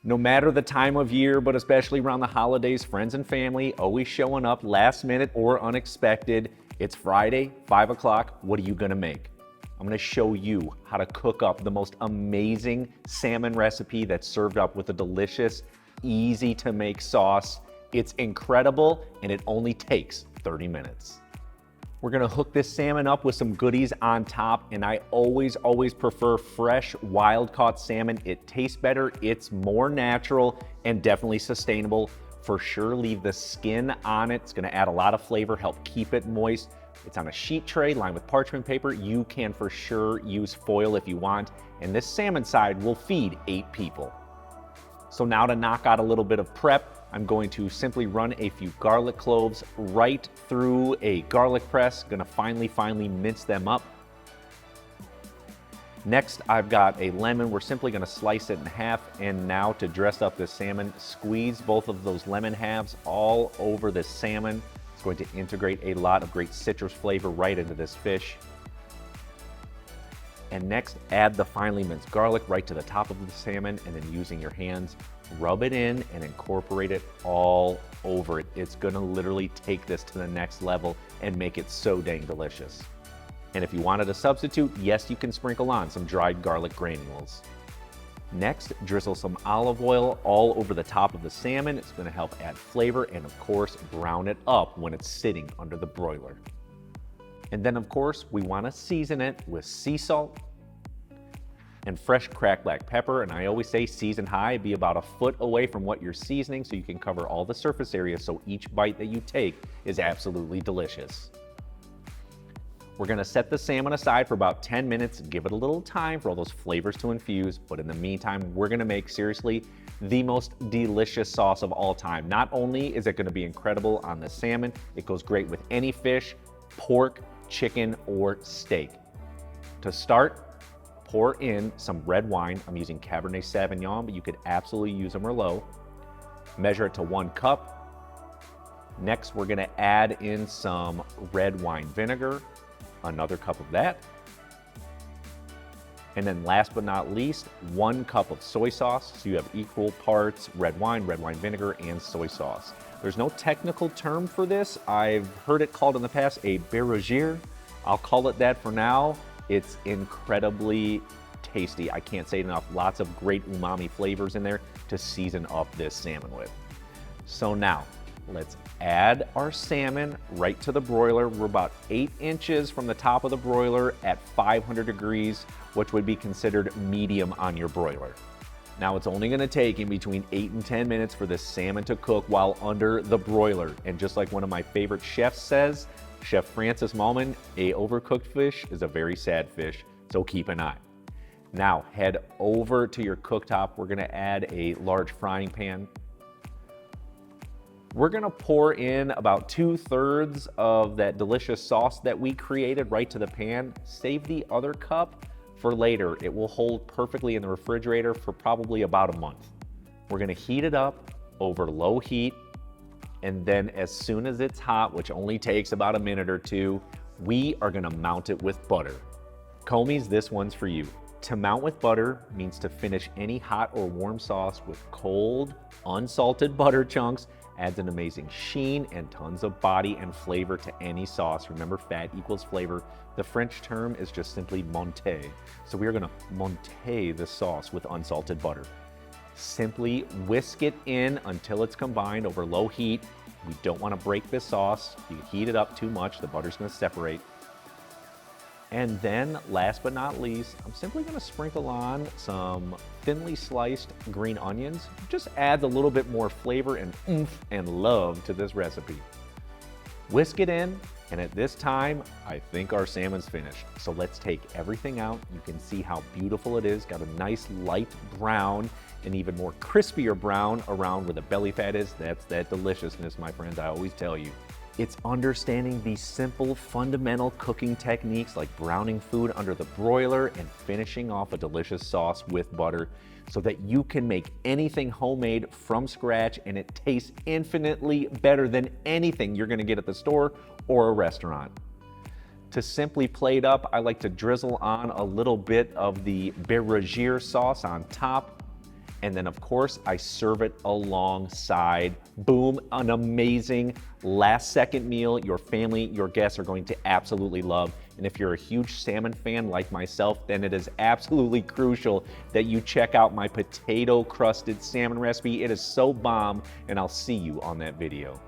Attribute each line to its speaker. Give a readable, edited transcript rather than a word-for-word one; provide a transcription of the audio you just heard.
Speaker 1: No matter the time of year, but especially around the holidays, friends and family always showing up last minute or unexpected. It's Friday, 5 o'clock. What are you gonna make? I'm gonna show you how to cook up the most amazing salmon recipe that's served up with a delicious, easy to make sauce. It's incredible and it only takes 30 minutes. We're gonna hook this salmon up with some goodies on top, and I always prefer fresh, wild-caught salmon. It tastes better, it's more natural, and definitely sustainable. For sure, leave the skin on it. It's gonna add a lot of flavor, help keep it moist. It's on a sheet tray lined with parchment paper. You can for sure use foil if you want, and this salmon side will feed 8 people. So now to knock out a little bit of prep, I'm going to simply run a few garlic cloves right through a garlic press. Gonna finely mince them up. Next, I've got a lemon. We're simply gonna slice it in half. And now to dress up this salmon, squeeze both of those lemon halves all over this salmon. It's going to integrate a lot of great citrus flavor right into this fish. And next, add the finely minced garlic right to the top of the salmon, and then using your hands, rub it in and incorporate it all over it. It's gonna literally take this to the next level and make it so dang delicious. And if you wanted a substitute, yes, you can sprinkle on some dried garlic granules. Next, drizzle some olive oil all over the top of the salmon. It's gonna help add flavor and of course, brown it up when it's sitting under the broiler. And then of course, we wanna season it with sea salt and fresh cracked black pepper. And I always say season high, be about a foot away from what you're seasoning so you can cover all the surface area so each bite that you take is absolutely delicious. We're gonna set the salmon aside for about 10 minutes, give it a little time for all those flavors to infuse. But in the meantime, we're gonna make seriously the most delicious sauce of all time. Not only is it gonna be incredible on the salmon, it goes great with any fish, pork, chicken, or steak. To start, pour in some red wine. I'm using Cabernet Sauvignon, but you could absolutely use a Merlot. Measure it to 1 cup. Next, we're gonna add in some red wine vinegar, another cup of that. And then last but not least, 1 cup of soy sauce. So you have equal parts red wine vinegar, and soy sauce. There's no technical term for this. I've heard it called in the past a bérangère. I'll call it that for now. It's incredibly tasty. I can't say it enough. Lots of great umami flavors in there to season up this salmon with. So now, let's add our salmon right to the broiler. We're about 8 inches from the top of the broiler at 500 degrees, which would be considered medium on your broiler. Now it's only gonna take in between 8 and 10 minutes for this salmon to cook while under the broiler. And just like one of my favorite chefs says, Chef Francis Mallman, a overcooked fish is a very sad fish, so keep an eye. Now head over to your cooktop. We're gonna add a large frying pan. We're gonna pour in about 2/3 of that delicious sauce that we created right to the pan. Save the other cup for later. It will hold perfectly in the refrigerator for probably about a month. We're gonna heat it up over low heat, and then as soon as it's hot, which only takes about a minute or two, we are gonna mount it with butter. Comies, this one's for you. To mount with butter means to finish any hot or warm sauce with cold, unsalted butter chunks. Adds an amazing sheen and tons of body and flavor to any sauce. Remember, fat equals flavor. The French term is just simply monter. So we are gonna monter the sauce with unsalted butter. Simply whisk it in until it's combined over low heat. We don't wanna break this sauce. If you heat it up too much, the butter's gonna separate. And then, last but not least, I'm simply gonna sprinkle on some thinly sliced green onions. Just adds a little bit more flavor and oomph and love to this recipe. Whisk it in, and at this time, I think our salmon's finished. So let's take everything out. You can see how beautiful it is. Got a nice light brown and even more crispier brown around where the belly fat is. That's that deliciousness, my friends, I always tell you. It's understanding these simple, fundamental cooking techniques like browning food under the broiler and finishing off a delicious sauce with butter so that you can make anything homemade from scratch and it tastes infinitely better than anything you're gonna get at the store or a restaurant. To simply plate up, I like to drizzle on a little bit of the bérangère sauce on top. And then of course, I serve it alongside. Boom, an amazing last second meal your family, your guests are going to absolutely love. And if you're a huge salmon fan like myself, then it is absolutely crucial that you check out my potato crusted salmon recipe. It is so bomb, and I'll see you on that video.